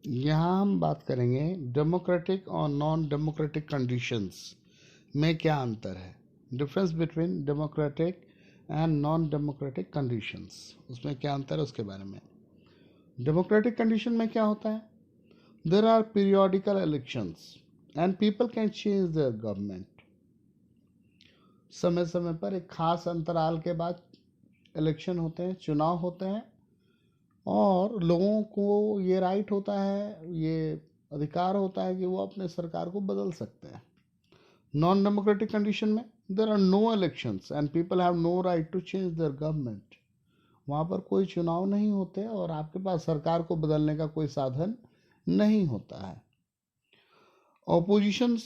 यहाँ हम बात करेंगे डेमोक्रेटिक और नॉन डेमोक्रेटिक कंडीशंस में क्या अंतर है, difference between democratic and non democratic conditions, उसमें क्या अंतर है उसके बारे में। डेमोक्रेटिक कंडीशन में क्या होता है, there are periodical elections and people can change their government. समय समय पर एक खास अंतराल के बाद इलेक्शन होते हैं, चुनाव होते हैं, और लोगों को ये राइट होता है, ये अधिकार होता है कि वो अपने सरकार को बदल सकते हैं। नॉन डेमोक्रेटिक कंडीशन में there are no elections and people have no right to change their government. वहाँ पर कोई चुनाव नहीं होते और आपके पास सरकार को बदलने का कोई साधन नहीं होता है। Opposition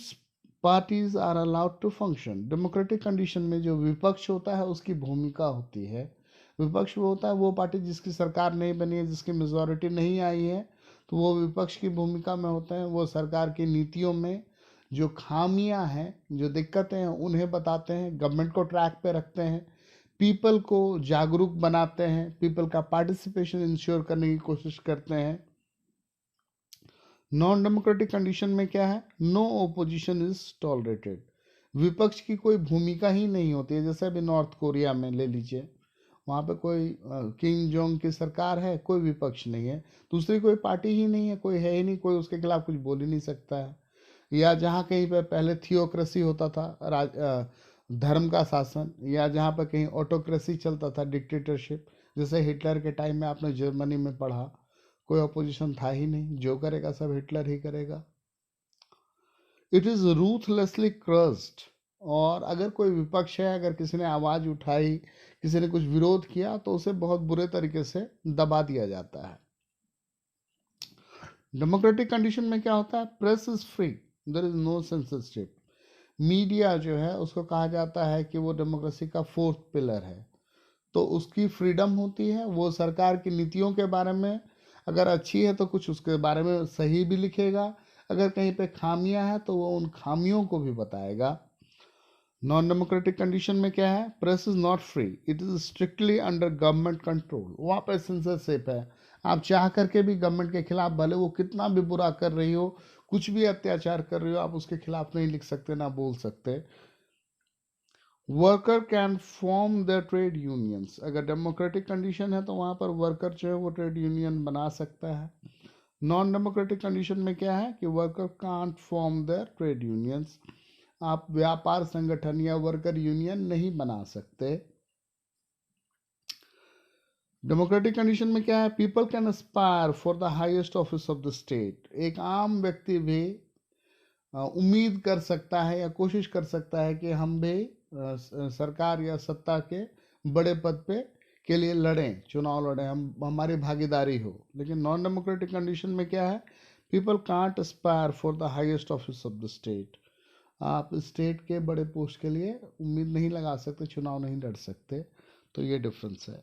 parties are allowed to function. Democratic condition में जो विपक्ष होता है उसकी भूमिका होती है। विपक्ष वो होता है वो पार्टी जिसकी सरकार नहीं बनी है, जिसकी मेजॉरिटी नहीं आई है, तो वो विपक्ष की भूमिका में होते हैं। वो सरकार की नीतियों में जो खामियां हैं, जो दिक्कतें हैं, उन्हें बताते हैं, गवर्नमेंट को ट्रैक पे रखते हैं, पीपल को जागरूक बनाते हैं, पीपल का पार्टिसिपेशन इंश्योर करने की कोशिश करते हैं। नॉन डेमोक्रेटिक कंडीशन में क्या है, नो ओपोजिशन इज टॉलरेटेड। विपक्ष की कोई भूमिका ही नहीं होती है। जैसे अभी नॉर्थ कोरिया में ले लीजिए, वहाँ पे कोई किम जोंग की सरकार है, कोई विपक्ष नहीं है, दूसरी कोई पार्टी ही नहीं है, कोई है ही नहीं, कोई उसके खिलाफ कुछ बोल ही नहीं सकता है। या जहाँ कहीं पे पहले थियोक्रेसी होता था, धर्म का शासन, या जहाँ पर कहीं ऑटोक्रेसी चलता था, डिक्टेटरशिप, जैसे हिटलर के टाइम में आपने जर्मनी में पढ़ा, कोई अपोजिशन था ही नहीं, जो करेगा सब हिटलर ही करेगा। It is ruthlessly crossed. और अगर कोई विपक्ष है, अगर किसी ने आवाज उठाई, किसी ने कुछ विरोध किया, तो उसे बहुत बुरे तरीके से दबा दिया जाता है। डेमोक्रेटिक कंडीशन में क्या होता है, press is free, there is no censorship. Media जो है उसको कहा जाता है कि वो डेमोक्रेसी का फोर्थ पिलर है, तो उसकी फ्रीडम होती है। वो सरकार की नीतियों के बारे में अगर अच्छी है तो कुछ उसके बारे में सही भी लिखेगा, अगर कहीं पे खामियां हैं तो वो उन खामियों को भी बताएगा। नॉन डेमोक्रेटिक कंडीशन में क्या है, press is not free, it is strictly under government control. वहाँ पर सेंसरशिप है, आप चाह करके भी गवर्नमेंट के खिलाफ, भले वो कितना भी बुरा कर रही हो, कुछ भी अत्याचार कर रही हो, आप उसके खिलाफ नहीं लिख सकते, ना बोल सकते। Worker can form the trade unions. अगर डेमोक्रेटिक कंडीशन है तो वहाँ पर वर्कर जो है वो ट्रेड यूनियन बना सकता है। नॉन डेमोक्रेटिक कंडीशन में क्या है कि worker can't form the trade unions. आप व्यापार संगठन या वर्कर यूनियन नहीं बना सकते। डेमोक्रेटिक कंडीशन में क्या है, people can Aspire for the highest office of the state. एक आम व्यक्ति भी उम्मीद कर सकता है या कोशिश कर सकता है कि हम भी सरकार या सत्ता के बड़े पद पे के लिए लड़ें, चुनाव लड़ें, हमारी भागीदारी हो। लेकिन नॉन डेमोक्रेटिक कंडीशन में क्या है, people can't Aspire for the highest office of the state. आप स्टेट के बड़े पोस्ट के लिए उम्मीद नहीं लगा सकते, चुनाव नहीं लड़ सकते। तो ये डिफरेंस है।